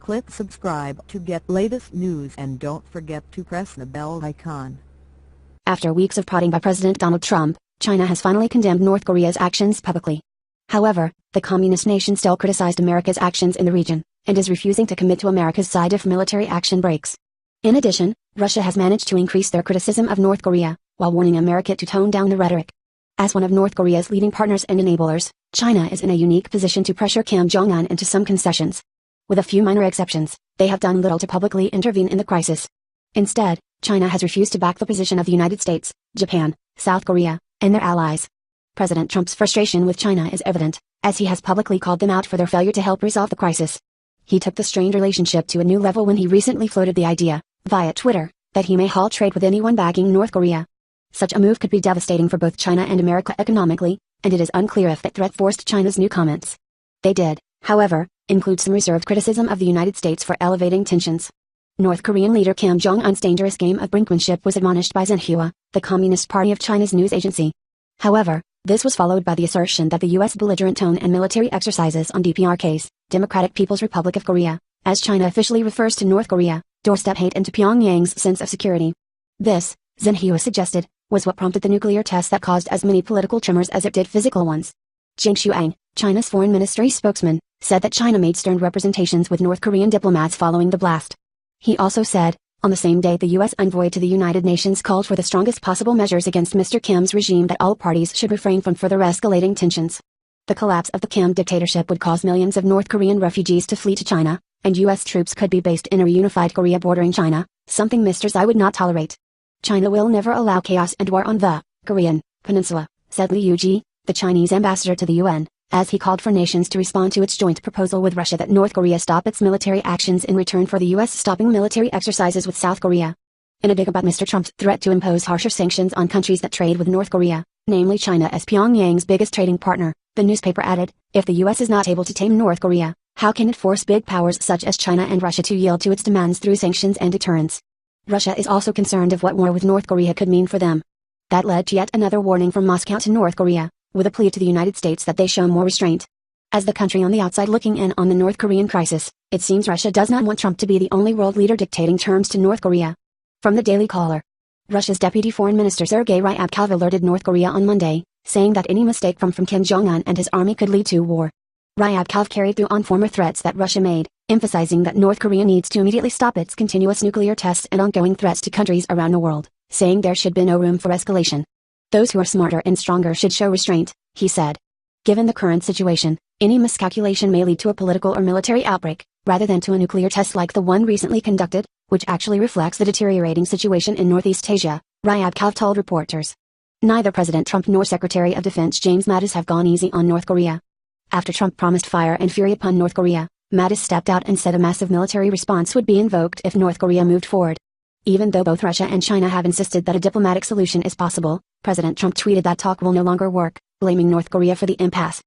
Click subscribe to get latest news and don't forget to press the bell icon. After weeks of prodding by President Donald Trump, China has finally condemned North Korea's actions publicly. However, the communist nation still criticized America's actions in the region, and is refusing to commit to America's side if military action breaks. In addition, Russia has managed to increase their criticism of North Korea, while warning America to tone down the rhetoric. As one of North Korea's leading partners and enablers, China is in a unique position to pressure Kim Jong-un into some concessions. With a few minor exceptions, they have done little to publicly intervene in the crisis. Instead, China has refused to back the position of the United States, Japan, South Korea, and their allies. President Trump's frustration with China is evident, as he has publicly called them out for their failure to help resolve the crisis. He took the strained relationship to a new level when he recently floated the idea, via Twitter, that he may halt trade with anyone backing North Korea. Such a move could be devastating for both China and America economically, and it is unclear if that threat forced China's new comments. They did, however, include some reserved criticism of the United States for elevating tensions. North Korean leader Kim Jong-un's dangerous game of brinkmanship was admonished by Xinhua, the Communist Party of China's news agency. However, this was followed by the assertion that the U.S. belligerent tone and military exercises on DPRK's, Democratic People's Republic of Korea, as China officially refers to North Korea, doorstep hate into Pyongyang's sense of security. This, Xinhua suggested, was what prompted the nuclear test that caused as many political tremors as it did physical ones. Zheng Shuang, China's foreign ministry spokesman, said that China made stern representations with North Korean diplomats following the blast. He also said, on the same day the U.S. envoy to the United Nations called for the strongest possible measures against Mr. Kim's regime, that all parties should refrain from further escalating tensions. The collapse of the Kim dictatorship would cause millions of North Korean refugees to flee to China, and U.S. troops could be based in a reunified Korea bordering China, something Mr. Xi would not tolerate. China will never allow chaos and war on the Korean Peninsula, said Liu Ji, the Chinese ambassador to the UN, as he called for nations to respond to its joint proposal with Russia that North Korea stop its military actions in return for the U.S. stopping military exercises with South Korea. In a dig about Mr. Trump's threat to impose harsher sanctions on countries that trade with North Korea, namely China as Pyongyang's biggest trading partner, the newspaper added, if the U.S. is not able to tame North Korea, how can it force big powers such as China and Russia to yield to its demands through sanctions and deterrence? Russia is also concerned of what war with North Korea could mean for them. That led to yet another warning from Moscow to North Korea, with a plea to the United States that they show more restraint. As the country on the outside looking in on the North Korean crisis, it seems Russia does not want Trump to be the only world leader dictating terms to North Korea. From the Daily Caller. Russia's Deputy Foreign Minister Sergei Ryabkov alerted North Korea on Monday, saying that any mistake from Kim Jong-un and his army could lead to war. Ryabkov carried through on former threats that Russia made, emphasizing that North Korea needs to immediately stop its continuous nuclear tests and ongoing threats to countries around the world, saying there should be no room for escalation. Those who are smarter and stronger should show restraint, he said. Given the current situation, any miscalculation may lead to a political or military outbreak, rather than to a nuclear test like the one recently conducted, which actually reflects the deteriorating situation in Northeast Asia, Ryabkov told reporters. Neither President Trump nor Secretary of Defense James Mattis have gone easy on North Korea. After Trump promised fire and fury upon North Korea, Mattis stepped out and said a massive military response would be invoked if North Korea moved forward. Even though both Russia and China have insisted that a diplomatic solution is possible, President Trump tweeted that talk will no longer work, blaming North Korea for the impasse.